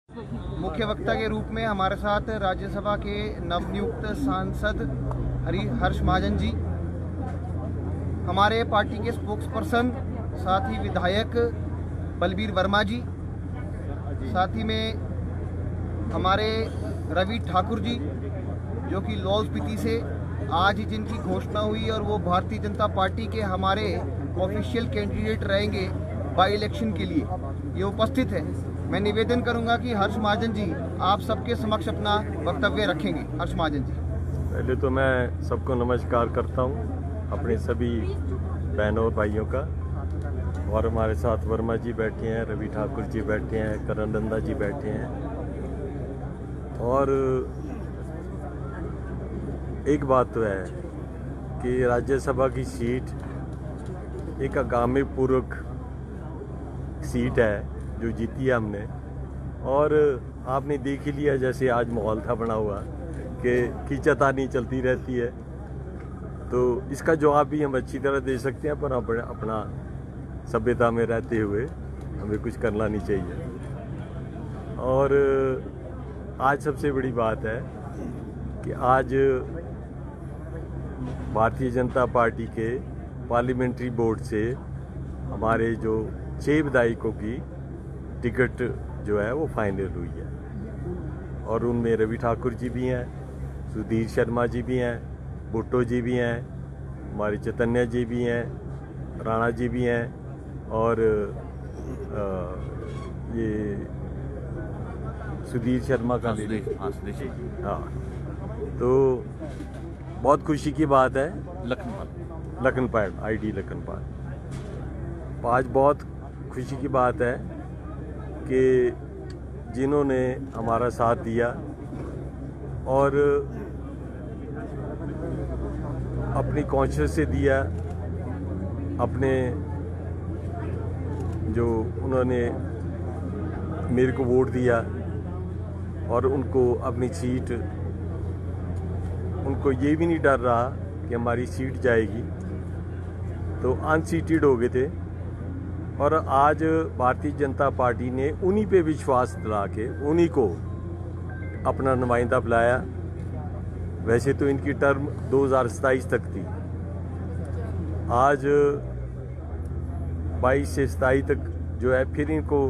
मुख्य वक्ता के रूप में हमारे साथ राज्यसभा के नवनियुक्त सांसद हर्ष महाजन जी, हमारे पार्टी के स्पोक्स पर्सन, साथ ही विधायक बलबीर वर्मा जी, साथ ही में हमारे रवि ठाकुर जी जो कि लाहौल स्पीति से आज ही जिनकी घोषणा हुई और वो भारतीय जनता पार्टी के हमारे ऑफिशियल कैंडिडेट रहेंगे बाई इलेक्शन के लिए, ये उपस्थित है। मैं निवेदन करूंगा कि हर्ष महाजन जी आप सबके समक्ष अपना वक्तव्य रखेंगे। हर्ष महाजन जी। पहले तो मैं सबको नमस्कार करता हूं, अपने सभी बहनों और भाइयों का। और हमारे साथ वर्मा जी बैठे हैं, रवि ठाकुर जी बैठे हैं, करण नंदा जी बैठे हैं। और एक बात तो है कि राज्यसभा की सीट एक आगामी पूर्वक सीट है जो जीती है हमने। और आपने देख ही लिया जैसे आज माहौल था बना हुआ कि खींचातानी चलती रहती है, तो इसका जवाब भी हम अच्छी तरह दे सकते हैं, पर अपना सभ्यता में रहते हुए हमें कुछ करना नहीं चाहिए। और आज सबसे बड़ी बात है कि आज भारतीय जनता पार्टी के पार्लियामेंट्री बोर्ड से हमारे जो 6 विधायकों की टिकट जो है वो फाइनल हुई है। और उनमें रवि ठाकुर जी भी हैं, सुधीर शर्मा जी भी हैं, भुट्टो जी भी हैं, हमारे चैतन्य जी भी हैं, राणा जी भी हैं, और ये सुधीर शर्मा का हाँ। तो बहुत खुशी की बात है। लखनपाल ID लखनपाल। आज बहुत खुशी की बात है कि जिन्होंने हमारा साथ दिया और अपनी कॉन्शियस से दिया, अपने जो उन्होंने मेरे को वोट दिया और उनको अपनी सीट, उनको ये भी नहीं डर रहा कि हमारी सीट जाएगी, तो अनसीटेड हो गए थे। और आज भारतीय जनता पार्टी ने उन्हीं पे विश्वास दिला के उन्हीं को अपना नुमाइंदा बुलाया। वैसे तो इनकी टर्म 2027 तक थी, आज 22 से 27 तक जो है फिर इनको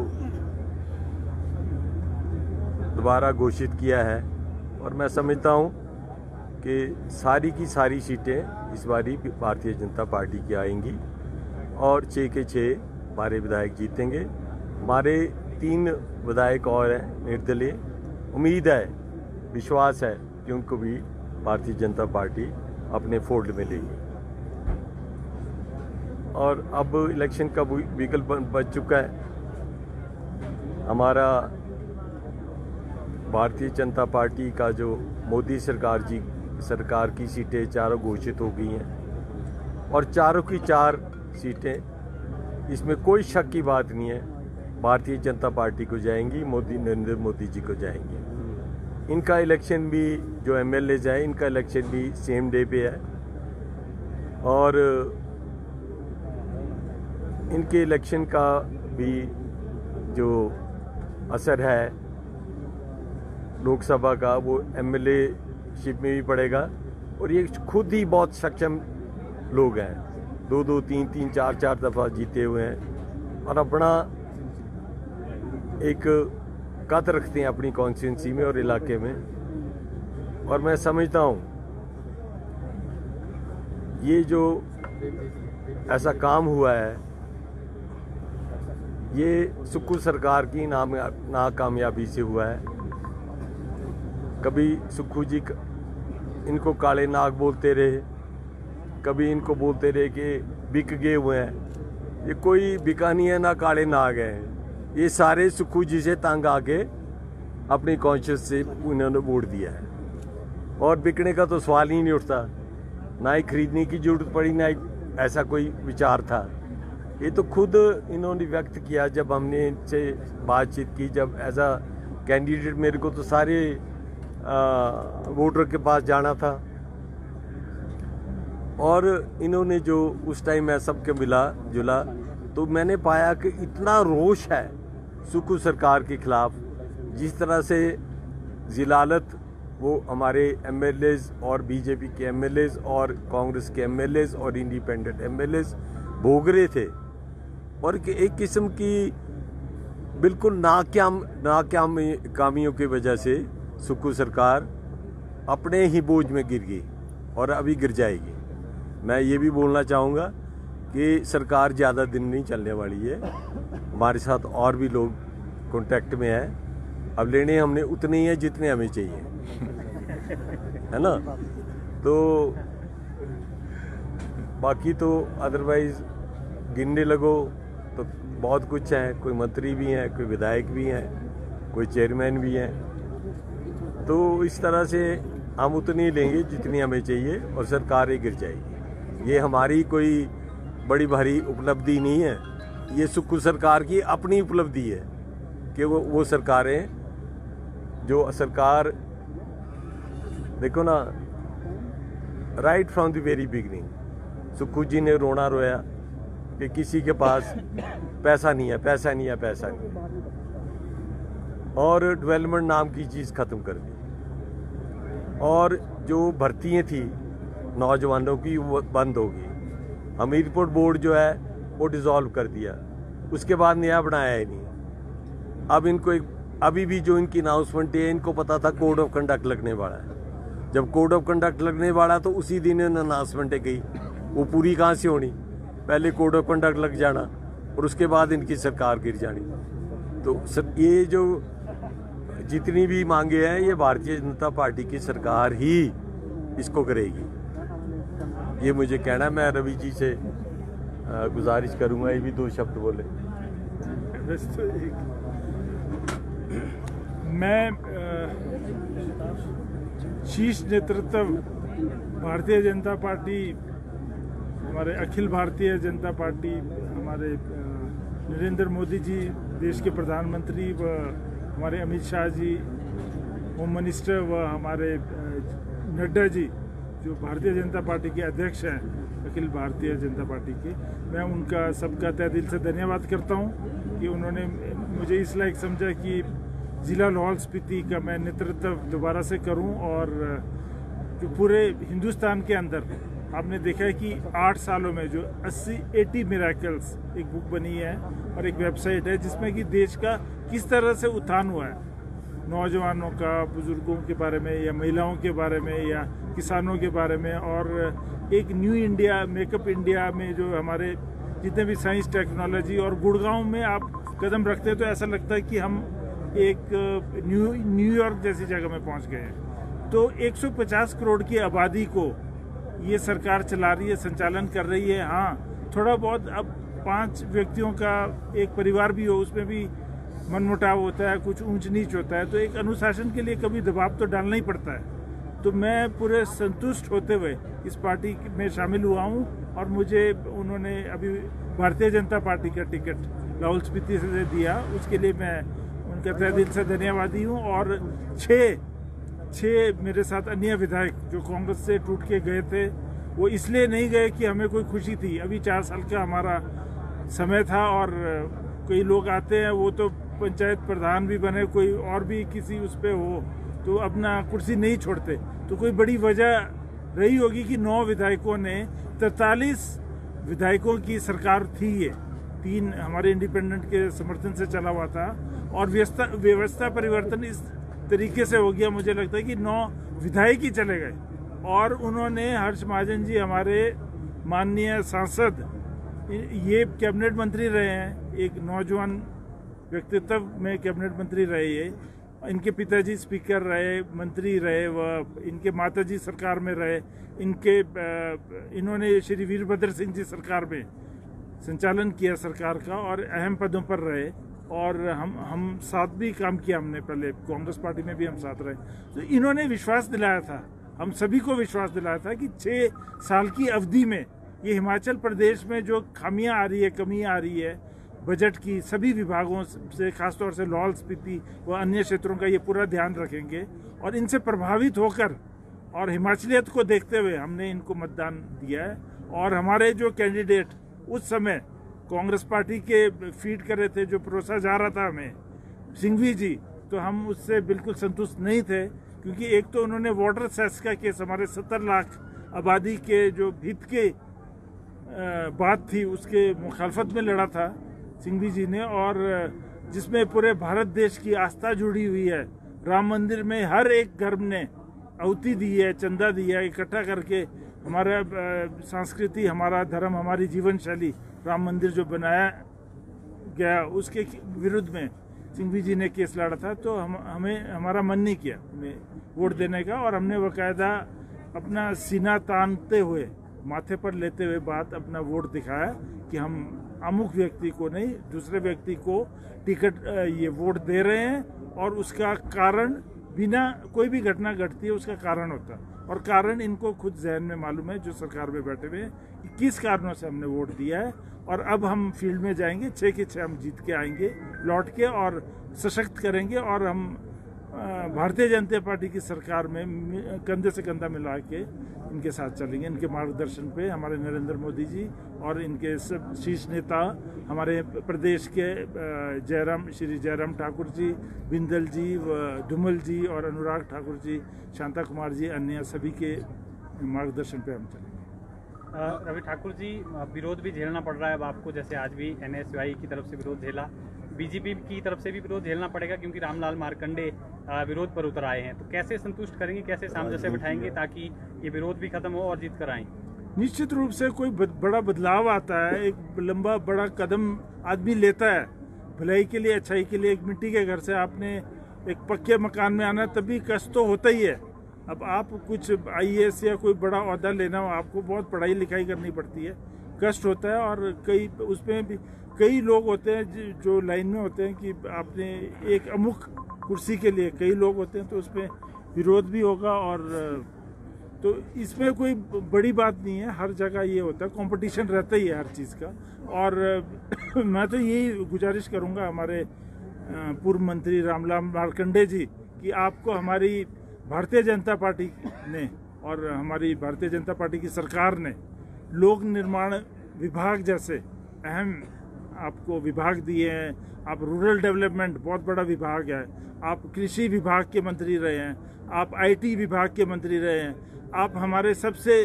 दोबारा घोषित किया है। और मैं समझता हूँ कि सारी की सारी सीटें इस बारी भारतीय जनता पार्टी की आएंगी और 6 के 6 हमारे विधायक जीतेंगे। हमारे 3 विधायक और हैं निर्दलीय। उम्मीद है, विश्वास है कि उनको भी भारतीय जनता पार्टी अपने फोल्ड में लेगी। और अब इलेक्शन का विकल्प बच चुका है। हमारा भारतीय जनता पार्टी का जो मोदी सरकार की सीटें चारों घोषित हो गई हैं और चारों की 4 सीटें, इसमें कोई शक की बात नहीं है, भारतीय जनता पार्टी को जाएंगी, नरेंद्र मोदी जी को जाएंगी। इनका इलेक्शन भी जो MLAs है, इनका इलेक्शन भी सेम डे पे है। और इनके इलेक्शन का भी जो असर है लोकसभा का, वो MLA शिप में भी पड़ेगा। और ये खुद ही बहुत सक्षम लोग हैं, 2-2, 3-3, 4-4 दफ़ा जीते हुए हैं और अपना एक कद रखते हैं अपनी कॉन्स्टिट्यूंसी में और इलाके में। और मैं समझता हूँ ये जो ऐसा काम हुआ है, ये सुक्खू सरकार की नाकामयाबी से हुआ है। कभी सुक्खू जी इनको काले नाग बोलते रहे, कभी इनको बोलते रहे कि बिक गए हुए हैं। ये कोई बिका नहीं है, ना काले नाग हैं, ये सारे सुक्खू जी से तंग आके अपनी कॉन्शियस से उन्होंने वोट दिया है। और बिकने का तो सवाल ही नहीं उठता, ना ही खरीदने की जरूरत पड़ी, ना ही ऐसा कोई विचार था। ये तो खुद इन्होंने व्यक्त किया जब हमने इनसे बातचीत की, जब एज अ कैंडिडेट मेरे को तो सारे वोटर के पास जाना था। और इन्होंने जो उस टाइम मैं सबके मिला जुला, तो मैंने पाया कि इतना रोष है सुक्खू सरकार के खिलाफ जिस तरह से जिलालत वो हमारे एमएलएज और बीजेपी के एमएलएज और कांग्रेस के एमएलएज और इंडिपेंडेंट एमएलएज भोग रहे थे, और एक किस्म की बिल्कुल नाकामियों की वजह से सुक्खू सरकार अपने ही बोझ में गिर गई और अभी गिर जाएगी। मैं ये भी बोलना चाहूँगा कि सरकार ज़्यादा दिन नहीं चलने वाली है। हमारे साथ और भी लोग कांटेक्ट में हैं। अब लेने हमने उतने ही हैं जितने हमें चाहिए, है ना। तो बाकी तो अदरवाइज गिनने लगो तो बहुत कुछ है। कोई मंत्री भी हैं, कोई विधायक भी हैं, कोई चेयरमैन भी हैं। तो इस तरह से हम उतनी लेंगे जितनी हमें चाहिए और सरकार ही गिर जाएगी। ये हमारी कोई बड़ी भारी उपलब्धि नहीं है, ये सुक्खू सरकार की अपनी उपलब्धि है कि वो सरकारें जो सरकार, देखो ना, right from the very beginning Sukhu ji ने रोना रोया कि किसी के पास पैसा नहीं है, पैसा नहीं है, पैसा नहीं है, और डेवलपमेंट नाम की चीज़ ख़त्म कर दी। और जो भर्तियाँ थी नौजवानों की वो बंद हो गई। हमीरपुर बोर्ड जो है वो डिज़ोल्व कर दिया, उसके बाद नया बनाया ही नहीं। अब इनको अभी भी जो इनकी अनाउंसमेंट है, इनको पता था कोड ऑफ कंडक्ट लगने वाला है। जब कोड ऑफ कंडक्ट लगने वाला तो उसी दिन अनाउंसमेंट गई, वो पूरी कहाँ से होनी? पहले कोड ऑफ कंडक्ट लग जाना और उसके बाद इनकी सरकार गिर जानी। तो ये जो जितनी भी मांगे हैं, ये भारतीय जनता पार्टी की सरकार ही इसको करेगी। ये मुझे कहना है। मैं रवि जी से गुजारिश करूंगा ये भी दो शब्द बोले। मैं शीर्ष नेतृत्व भारतीय जनता पार्टी, हमारे अखिल भारतीय जनता पार्टी, हमारे नरेंद्र मोदी जी देश के प्रधानमंत्री व हमारे अमित शाह जी होम मिनिस्टर व हमारे नड्डा जी जो भारतीय जनता पार्टी के अध्यक्ष हैं अखिल भारतीय जनता पार्टी के, मैं उनका सबका तहे दिल से धन्यवाद करता हूं कि उन्होंने मुझे इस लायक समझा कि ज़िला लाहौल स्पीति का मैं नेतृत्व दोबारा से करूं। और जो पूरे हिंदुस्तान के अंदर आपने देखा है कि 8 सालों में जो 80 मिरेकल्स एक बुक बनी है और एक वेबसाइट है जिसमें कि देश का किस तरह से उत्थान हुआ है, नौजवानों का, बुजुर्गों के बारे में या महिलाओं के बारे में या किसानों के बारे में, और एक न्यू इंडिया, मेकअप इंडिया में जो हमारे जितने भी साइंस टेक्नोलॉजी, और गुड़गांव में आप कदम रखते हैं तो ऐसा लगता है कि हम एक न्यूयॉर्क जैसी जगह में पहुंच गए हैं। तो 150 करोड़ की आबादी को ये सरकार चला रही है, संचालन कर रही है। हाँ, थोड़ा बहुत अब 5 व्यक्तियों का एक परिवार भी हो, उसमें भी मनमुटाव होता है, कुछ ऊंच नीच होता है, तो एक अनुशासन के लिए कभी दबाव तो डालना ही पड़ता है। तो मैं पूरे संतुष्ट होते हुए इस पार्टी में शामिल हुआ हूँ और मुझे उन्होंने अभी भारतीय जनता पार्टी का टिकट लाहौल स्पीति से दिया, उसके लिए मैं उनका तहे दिल से धन्यवादी हूँ। और 6 मेरे साथ अन्य विधायक जो कांग्रेस से टूट के गए थे, वो इसलिए नहीं गए कि हमें कोई खुशी थी, अभी 4 साल का हमारा समय था, और कई लोग आते हैं वो तो पंचायत प्रधान भी बने, कोई और भी किसी उस पर हो तो अपना कुर्सी नहीं छोड़ते। तो कोई बड़ी वजह रही होगी कि 9 विधायकों ने 43 विधायकों की सरकार थी, ये 3 हमारे इंडिपेंडेंट के समर्थन से चला हुआ था, और व्यवस्था परिवर्तन इस तरीके से हो गया, मुझे लगता है कि 9 विधायक ही चले गए। और उन्होंने हर्ष महाजन जी हमारे माननीय सांसद, ये कैबिनेट मंत्री रहे हैं, एक नौजवान व्यक्तित्व में कैबिनेट मंत्री रहे ये, इनके पिताजी स्पीकर रहे, मंत्री रहे, व इनके माताजी सरकार में रहे, इन्होंने श्री वीरभद्र सिंह जी सरकार में संचालन किया सरकार का और अहम पदों पर रहे। और हम साथ भी काम किया, हमने पहले कांग्रेस पार्टी में भी हम साथ रहे। तो इन्होंने विश्वास दिलाया था, हम सभी को विश्वास दिलाया था कि 6 साल की अवधि में ये हिमाचल प्रदेश में जो खामियां आ रही है, कमी आ रही है बजट की, सभी विभागों से, खासतौर से लाहौल स्पीति व अन्य क्षेत्रों का ये पूरा ध्यान रखेंगे। और इनसे प्रभावित होकर और हिमाचलियत को देखते हुए हमने इनको मतदान दिया है। और हमारे जो कैंडिडेट उस समय कांग्रेस पार्टी के फीड कर रहे थे, जो परोसा जा रहा था हमें, सिंघवी जी, तो हम उससे बिल्कुल संतुष्ट नहीं थे, क्योंकि एक तो उन्होंने वाटर सेस का केस, हमारे 70 लाख आबादी के जो हित के बात थी उसके मुखालफत में लड़ा था सिंघवी जी ने, और जिसमें पूरे भारत देश की आस्था जुड़ी हुई है। राम मंदिर में हर एक घर ने आहुति दी है, चंदा दिया है, इकट्ठा करके हमारा संस्कृति, हमारा धर्म, हमारी जीवन शैली, राम मंदिर जो बनाया गया उसके विरुद्ध में सिंघवी जी ने केस लड़ा था। तो हमें हमारा मन नहीं किया हमें वोट देने का, और हमने बाकायदा अपना सीना तानते हुए, माथे पर लेते हुए बात अपना वोट दिखाया कि हम अमुक व्यक्ति को नहीं, दूसरे व्यक्ति को टिकट ये वोट दे रहे हैं, और उसका कारण, बिना कोई भी घटना घटती है उसका कारण होता है, और कारण इनको खुद जहन में मालूम है जो सरकार में बैठे हुए हैं कि किस कारणों से हमने वोट दिया है। और अब हम फील्ड में जाएंगे, 6 के 6 हम जीत के आएंगे लौट के, और सशक्त करेंगे, और हम भारतीय जनता पार्टी की सरकार में कंधे से कंधा मिला के इनके साथ चलेंगे। इनके मार्गदर्शन पे हमारे नरेंद्र मोदी जी और इनके सब शीर्ष नेता, हमारे प्रदेश के श्री जयराम ठाकुर जी, बिंदल जी, धूमल जी और अनुराग ठाकुर जी, शांता कुमार जी, अन्य सभी के मार्गदर्शन पे हम चलेंगे। रवि ठाकुर जी, विरोध भी झेलना पड़ रहा है अब आपको, जैसे आज भी NSY की तरफ से विरोध झेला, बीजेपी की तरफ से भी विरोध झेलना पड़ेगा क्योंकि रामलाल मार्कंडे विरोध पर उतर आए हैं। तो कैसे संतुष्ट करेंगे, कैसे सामंजस्य बिठाएंगे ताकि ये विरोध भी खत्म हो और जीत कर आए? निश्चित रूप से कोई बड़ा बदलाव आता है, एक लंबा बड़ा कदम आदमी लेता है भलाई के लिए, अच्छाई के लिए। एक मिट्टी के घर से आपने एक पक्के मकान में आना, तभी कष्ट तो होता ही है। अब आप कुछ IAS या कोई बड़ा ओहदा लेना हो, आपको बहुत पढ़ाई लिखाई करनी पड़ती है, कष्ट होता है, और कई उसमें भी कई लोग होते हैं जो लाइन में होते हैं कि आपने एक अमुक कुर्सी के लिए, कई लोग होते हैं, तो उसमें विरोध भी होगा। और तो इसमें कोई बड़ी बात नहीं है, हर जगह ये होता है, कंपटीशन रहता ही है हर चीज़ का। और मैं तो यही गुजारिश करूंगा हमारे पूर्व मंत्री रामलाल मार्कंडे जी कि आपको हमारी भारतीय जनता पार्टी ने और हमारी भारतीय जनता पार्टी की सरकार ने लोक निर्माण विभाग जैसे अहम आपको विभाग दिए हैं। आप रूरल डेवलपमेंट बहुत बड़ा विभाग है, आप कृषि विभाग के मंत्री रहे हैं, आप IT विभाग के मंत्री रहे हैं, आप हमारे सबसे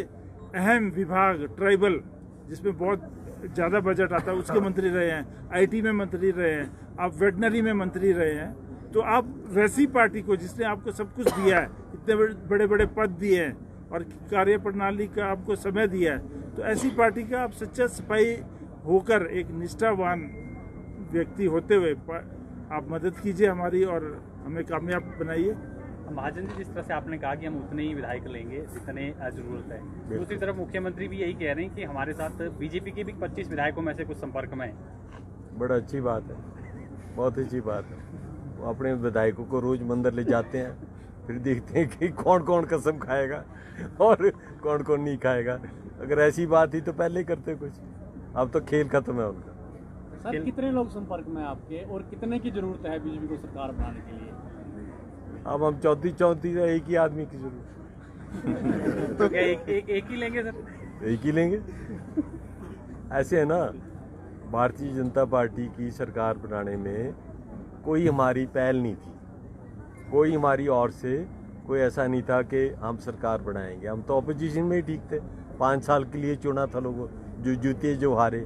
अहम विभाग ट्राइबल जिसमें बहुत ज़्यादा बजट आता है उसके मंत्री रहे हैं, IT में मंत्री रहे हैं, आप वेटनरी में मंत्री रहे हैं। तो आप वैसी पार्टी को जिसने आपको सब कुछ दिया है, इतने बड़े बड़े पद दिए हैं और कार्य प्रणाली का आपको समय दिया है, तो ऐसी पार्टी का आप सच्चा सिपाही होकर एक निष्ठावान व्यक्ति होते हुए आप मदद कीजिए हमारी और हमें कामयाब बनाइए। महाजन जी, जिस तरह से आपने कहा कि हम उतने ही विधायक लेंगे जितने जरूरत है, दूसरी तरफ मुख्यमंत्री भी यही कह रहे हैं कि हमारे साथ बीजेपी के भी 25 विधायकों में से कुछ संपर्क में है। बड़ा अच्छी बात है, बहुत अच्छी बात है। वो अपने विधायकों को रोज मंदिर ले जाते हैं, फिर देखते हैं कि कौन कौन कसम खाएगा और कौन कौन नहीं खाएगा। अगर ऐसी बात ही तो पहले ही करते कुछ, अब तो खेल खत्म है उनका। सर, कितने लोग संपर्क में आपके और कितने की जरूरत है बीजेपी को सरकार बनाने के लिए? अब हम चौथी एक ही आदमी की जरूरत। तो क्या एक ही लेंगे सर? एक ही लेंगे। ऐसे है ना, भारतीय जनता पार्टी की सरकार बनाने में कोई हमारी पहल नहीं थी, कोई हमारी ओर से कोई ऐसा नहीं था कि हम सरकार बनाएंगे। हम तो ऑपोजिशन में ही ठीक थे, 5 साल के लिए चुना था लोगों, जो जीते जो हारे।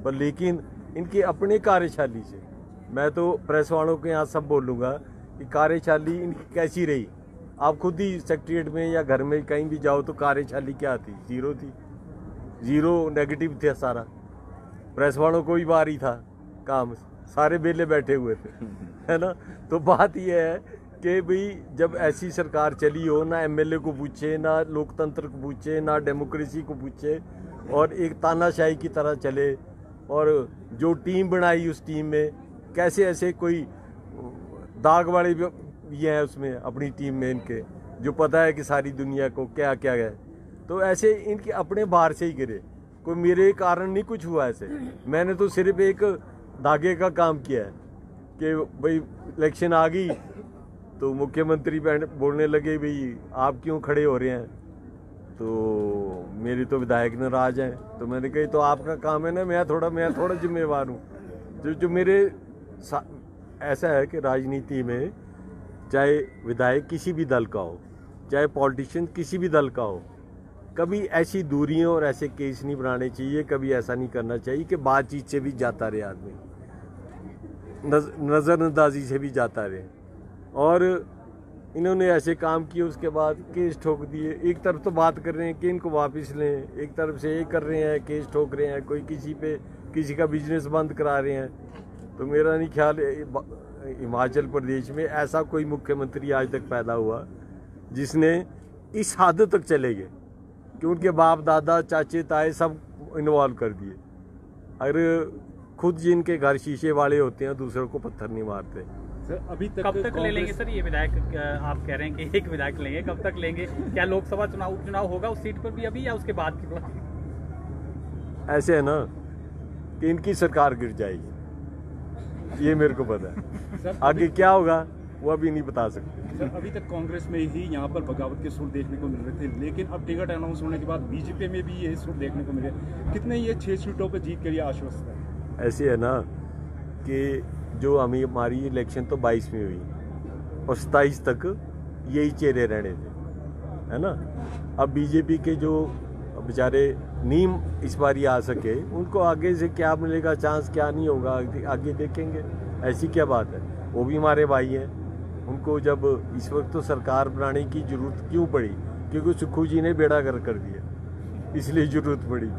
पर लेकिन इनके अपने कार्यशैली से, मैं तो प्रेस वालों के यहाँ सब बोलूँगा कि कार्यशैली इनकी कैसी रही। आप खुद ही सेक्रेटरीट में या घर में कहीं भी जाओ तो कार्यशैली क्या थी? जीरो थी, जीरो नेगेटिव था सारा। प्रेस वालों को भी बारी था काम, सारे बेले बैठे हुए थे, है ना। तो बात यह है कि भाई जब ऐसी सरकार चली हो, ना MLA को पूछे, ना लोकतंत्र को पूछे, ना डेमोक्रेसी को पूछे, और एक तानाशाही की तरह चले, और जो टीम बनाई उस टीम में कैसे ऐसे कोई दाग वाले भी हैं उसमें अपनी टीम में इनके, जो पता है कि सारी दुनिया को क्या क्या है। तो ऐसे इनके अपने बाहर से ही गिरे, कोई मेरे कारण नहीं कुछ हुआ ऐसे। मैंने तो सिर्फ एक धागे का काम किया है कि भाई इलेक्शन आ गई तो मुख्यमंत्री बोलने लगे भाई आप क्यों खड़े हो रहे हैं, तो मेरी तो विधायक नाराज हैं। तो मैंने कही तो आपका काम है ना, मैं थोड़ा जिम्मेवार हूँ। जो मेरे ऐसा है कि राजनीति में चाहे विधायक किसी भी दल का हो, चाहे पॉलिटिशियन किसी भी दल का हो, कभी ऐसी दूरियां और ऐसे केस नहीं बनाने चाहिए। कभी ऐसा नहीं करना चाहिए कि बातचीत से भी जाता रहे आदमी, नज़रअंदाजी से भी जाता रहे। और इन्होंने ऐसे काम किए, उसके बाद केस ठोक दिए। एक तरफ तो बात कर रहे हैं कि इनको वापस लें, एक तरफ से ये कर रहे हैं, केस ठोक रहे हैं, कोई किसी पे किसी का बिजनेस बंद करा रहे हैं। तो मेरा नहीं ख्याल हिमाचल प्रदेश में ऐसा कोई मुख्यमंत्री आज तक पैदा हुआ जिसने इस हद तक चले गए कि उनके बाप दादा चाचे ताए सब इन्वॉल्व कर दिए। अगर खुद जिनके घर शीशे वाले होते हैं दूसरों को पत्थर नहीं मारते। सर अभी तक कब तक ले लेंगे सर ये विधायक? आप कह रहे हैं कि एक विधायक लेंगे, कब तक लेंगे? क्या लोकसभा उपचुनाव होगा उस सीट पर भी अभी, या उसके बाद की बात? ऐसे है ना कि इनकी सरकार गिर जाएगी, ये मेरे को पता है। आगे क्या होगा वो अभी नहीं बता सकते। सर अभी तक कांग्रेस में ही यहाँ पर बगावत के सुर देखने को मिल रहे थे, लेकिन अब टिकट अनाउंस होने के बाद बीजेपी में भी ये सुर देखने को मिले। कितने ये 6 सीटों पर जीत के लिए आश्वस्त है? ऐसे है ना कि जो हमारी इलेक्शन तो 22 में हुई और 27 तक यही चेहरे रहने थे, है ना। अब बीजेपी के जो बेचारे नीम इस बार आ सके, उनको आगे से क्या मिलेगा चांस, क्या नहीं होगा आगे देखेंगे। ऐसी क्या बात है, वो भी हमारे भाई हैं। उनको जब इस वक्त तो सरकार बनाने की जरूरत क्यों पड़ी? क्योंकि सुक्खू जी ने बेड़ा गर्क कर दिया, इसलिए जरूरत पड़ी।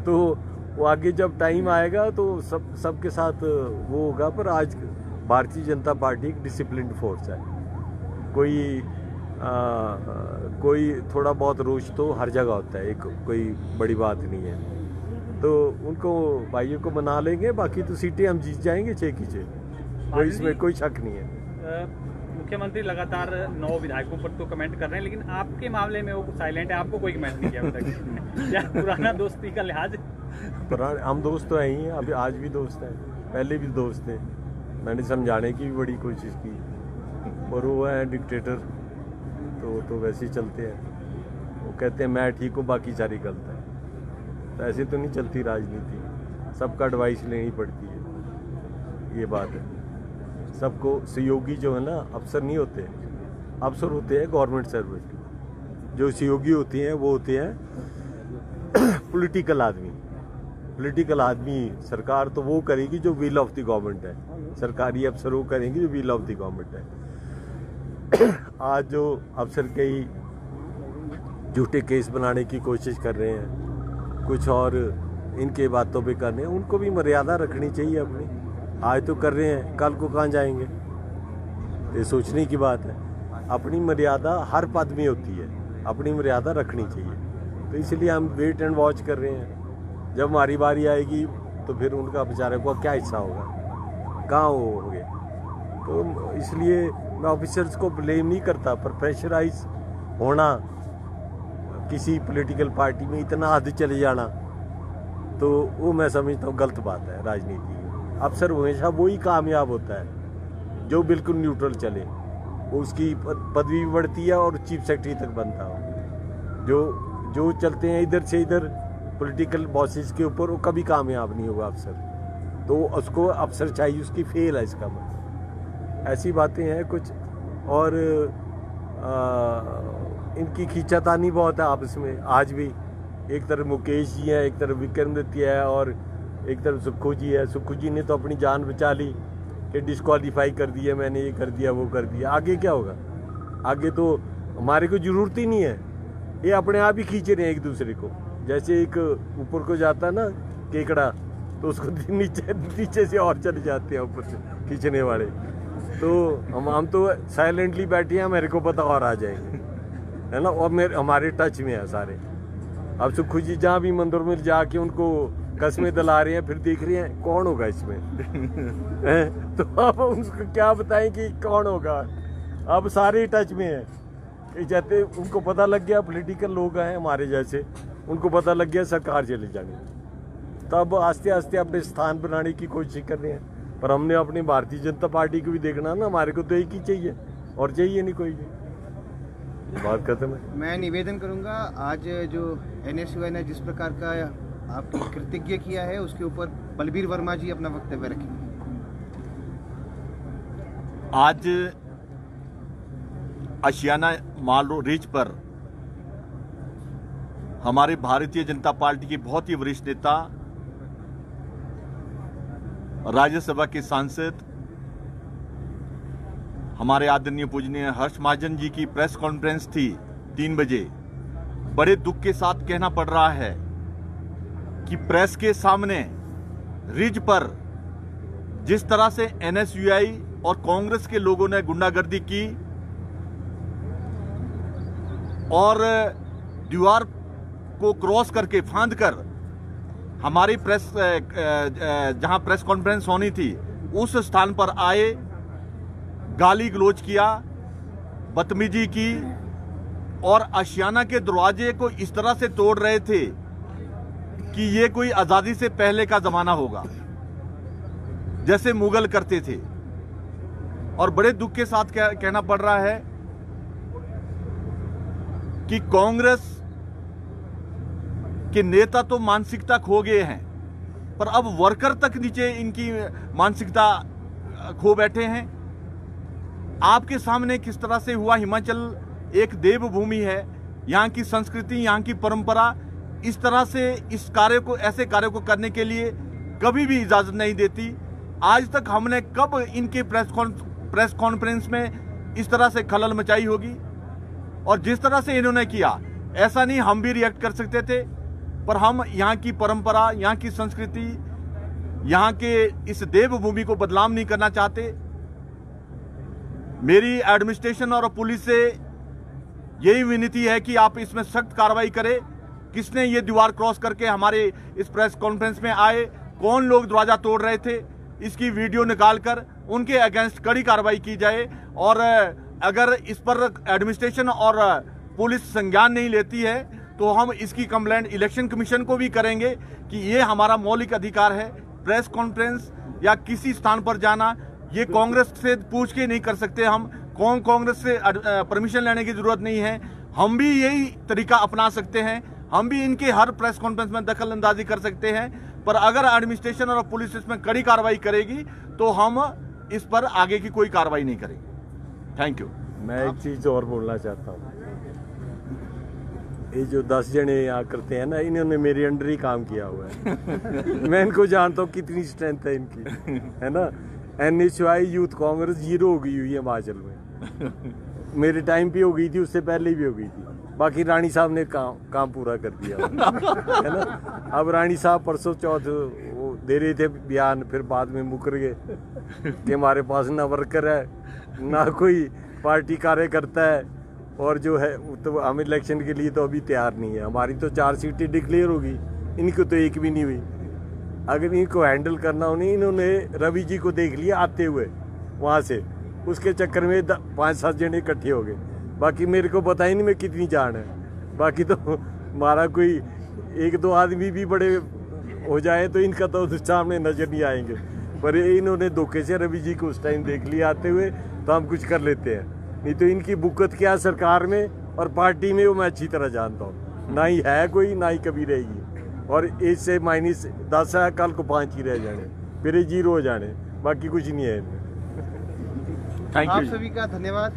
तो वो आगे जब टाइम आएगा तो सबके साथ वो होगा। पर आज भारतीय जनता पार्टी एक डिसिप्लिन्ड फोर्स है। कोई थोड़ा बहुत रोष तो हर जगह होता है, एक कोई बड़ी बात नहीं है। तो उनको भाइयों को मना लेंगे, बाकी तो सीटें हम जीत जाएंगे 6 की 6, कोई इसमें कोई शक नहीं है। मुख्यमंत्री लगातार 9 विधायकों पर तो कमेंट कर रहे हैं, लेकिन आपके मामले में वो साइलेंट है, आपको कोई कमेंट नहीं किया अभी तक। क्या पुराना दोस्ती का लिहाज? हम दोस्त तो हैं ही, अभी आज भी दोस्त हैं, पहले भी दोस्त थे। मैंने समझाने की भी बड़ी कोशिश की, और वो है डिक्टेटर, तो वैसे ही चलते हैं। वो कहते हैं मैं ठीक हूँ बाकी सारी गलत है। तो ऐसे तो नहीं चलती राजनीति, सबका एडवाइस लेनी पड़ती है, ये बात है। सबको सहयोगी जो है ना, अफसर नहीं होते, अफसर होते हैं गवर्नमेंट सर्विस। जो सहयोगी होते हैं वो होते हैं पॉलिटिकल आदमी। पॉलिटिकल आदमी सरकार तो वो करेगी जो विल ऑफ द गवर्नमेंट है, सरकारी अफसर वो करेंगे जो विल ऑफ द गवर्नमेंट है। आज जो अफसर कई झूठे केस बनाने की कोशिश कर रहे हैं, कुछ और इनके बातों पे कर रहे हैं, उनको भी मर्यादा रखनी चाहिए अपनी। आज तो कर रहे हैं, कल को कहाँ जाएंगे, ये सोचने की बात है। अपनी मर्यादा हर पद में होती है, अपनी मर्यादा रखनी चाहिए। तो इसलिए हम वेट एंड वॉच कर रहे हैं। जब हमारी बारी आएगी तो फिर उनका बेचारे को क्या हिस्सा होगा, कहाँ हो गए। तो इसलिए मैं ऑफिसर्स को ब्लेम नहीं करता, पर प्रेशराइज होना, किसी पॉलिटिकल पार्टी में इतना हद चले जाना, तो वो मैं समझता हूँ गलत बात है राजनीति की। अफसर हमेशा वही कामयाब होता है जो बिल्कुल न्यूट्रल चले, उसकी पदवी भी बढ़ती है और चीफ सेक्रेटरी तक बनता हो। जो चलते हैं इधर से इधर पॉलिटिकल बॉसेस के ऊपर, वो कभी कामयाब नहीं होगा अफसर। तो उसको अफसर चाहिए, उसकी फेल है इसका मतलब। ऐसी बातें हैं कुछ। और इनकी खींचातानी बहुत है आपस में। आज भी एक तरफ मुकेश जी है, एक तरफ विक्रमादित्य है, और एक तरफ सुक्खू जी है। सुक्खू जी ने तो अपनी जान बचा ली कि डिस्क्वालीफाई कर दिया, मैंने ये कर दिया वो कर दिया। आगे क्या होगा? आगे तो हमारे को जरूरत ही नहीं है, ये अपने आप ही खींच रहे हैं एक दूसरे को। जैसे एक ऊपर को जाता है ना केकड़ा, तो उसको नीचे से और चले जाते हैं ऊपर से खींचने वाले। तो हम तो साइलेंटली बैठे हैं, मेरे को पता और आ जाएंगे, है ना। और हमारे टच में है सारे। अब सुक्खू जी जहाँ भी मंदिर में जाके उनको कस्में दिला रहे हैं, फिर देख रहे हैं कौन होगा इसमें तो अब उनको क्या बताएं कि कौन होगा। अब सारे टच में है, जैसे उनको पता लग गया, पॉलिटिकल लोग हैं हमारे जैसे, उनको पता लग गया सरकार चले जाने, तब आस्ते आस्ते अपने स्थान बनाने की कोशिश कर रहे हैं। पर हमने अपनी भारतीय जनता पार्टी को भी देखना ना, हमारे को तो एक ही चाहिए और चाहिए नहीं कोई। बात खत्म है। मैं निवेदन करूंगा, आज जो NSUI ने जिस प्रकार का आपकी कृतज्ञ किया है, उसके ऊपर बलबीर वर्मा जी अपना वक्तव्य रखेंगे। आज आशियाना माल रिज पर हमारे भारतीय जनता पार्टी के बहुत ही वरिष्ठ नेता, राज्यसभा के सांसद, हमारे आदरणीय पूजनीय हर्ष महाजन जी की प्रेस कॉन्फ्रेंस थी 3 बजे। बड़े दुख के साथ कहना पड़ रहा है कि प्रेस के सामने रिज पर जिस तरह से NSUI और कांग्रेस के लोगों ने गुंडागर्दी की और दीवार को क्रॉस करके फांद कर हमारी प्रेस जहां प्रेस कॉन्फ्रेंस होनी थी उस स्थान पर आए, गाली गलौज किया, बदतमीजी की और आशियाना के दरवाजे को इस तरह से तोड़ रहे थे कि ये कोई आजादी से पहले का जमाना होगा, जैसे मुगल करते थे। और बड़े दुख के साथ कहना पड़ रहा है कि कांग्रेस के नेता तो मानसिकता खो गए हैं, पर अब वर्कर तक नीचे इनकी मानसिकता खो बैठे हैं। आपके सामने किस तरह से हुआ, हिमाचल एक देवभूमि है, यहाँ की संस्कृति, यहाँ की परंपरा इस तरह से इस कार्य को, ऐसे कार्य को करने के लिए कभी भी इजाजत नहीं देती। आज तक हमने कब इनके प्रेस कॉन्फ्रेंस में इस तरह से खलल मचाई होगी? और जिस तरह से इन्होंने किया, ऐसा नहीं हम भी रिएक्ट कर सकते थे, पर हम यहाँ की परंपरा, यहाँ की संस्कृति, यहाँ के इस देवभूमि को बदनाम नहीं करना चाहते। मेरी एडमिनिस्ट्रेशन और पुलिस से यही विनती है कि आप इसमें सख्त कार्रवाई करें। किसने ये दीवार क्रॉस करके हमारे इस प्रेस कॉन्फ्रेंस में आए, कौन लोग दरवाजा तोड़ रहे थे, इसकी वीडियो निकालकर उनके अगेंस्ट कड़ी कार्रवाई की जाए। और अगर इस पर एडमिनिस्ट्रेशन और पुलिस संज्ञान नहीं लेती है तो हम इसकी कंप्लेंट इलेक्शन कमीशन को भी करेंगे कि ये हमारा मौलिक अधिकार है। प्रेस कॉन्फ्रेंस या किसी स्थान पर जाना ये कांग्रेस से पूछ के नहीं कर सकते हम, कांग्रेस से परमिशन लेने की जरूरत नहीं है। हम भी यही तरीका अपना सकते हैं, हम भी इनके हर प्रेस कॉन्फ्रेंस में दखल अंदाजी कर सकते हैं, पर अगर एडमिनिस्ट्रेशन और पुलिस इसमें कड़ी कार्रवाई करेगी तो हम इस पर आगे की कोई कार्रवाई नहीं करेंगे। Thank you. मैं एक चीज और बोलना चाहता हूँ। ये जो 10 जने यहाँ करते हैं ना, इन्होंने मेरे अंडर ही काम किया हुआ है। मैं इनको जानता हूँ कितनी स्ट्रेंथ है इनकी, है ना। NSUI यूथ कांग्रेस 0 हो गई हुई है हिमाचल में। मेरे टाइम पे हो गई थी, उससे पहले भी हो गई थी। बाकी रानी साहब ने काम पूरा कर दिया है ना। अब रानी साहब परसों चौथ वो दे रहे थे बयान, फिर बाद में मुकर गए कि हमारे पास ना वर्कर है, ना कोई पार्टी कार्यकर्ता है, और जो है तो हम इलेक्शन के लिए तो अभी तैयार नहीं है। हमारी तो 4 सीटें डिक्लेयर होगी, इनकी तो एक भी नहीं हुई। अगर इनको हैंडल करना हो, नहीं, इन्होंने रवि जी को देख लिया आते हुए वहाँ से, उसके चक्कर में 5-7 जने इकट्ठे हो गए। बाकी मेरे को पता ही नहीं मैं कितनी जान है। बाकी तो हमारा कोई 1-2 आदमी भी बड़े हो जाए तो इनका तो सामने नजर नहीं आएंगे, पर इन्होंने धोखे से रवि जी को उस टाइम देख लिया आते हुए, तो हम कुछ कर लेते हैं। नहीं तो इनकी बुकत क्या सरकार में और पार्टी में, वो मैं अच्छी तरह जानता हूँ। ना ही है कोई, ना ही कभी रहेगी। और इससे -10 है, कल को 5 ही रह जाने, फिर 0 हो जाने, बाकी कुछ नहीं है। Thank you. आप सभी का धन्यवाद।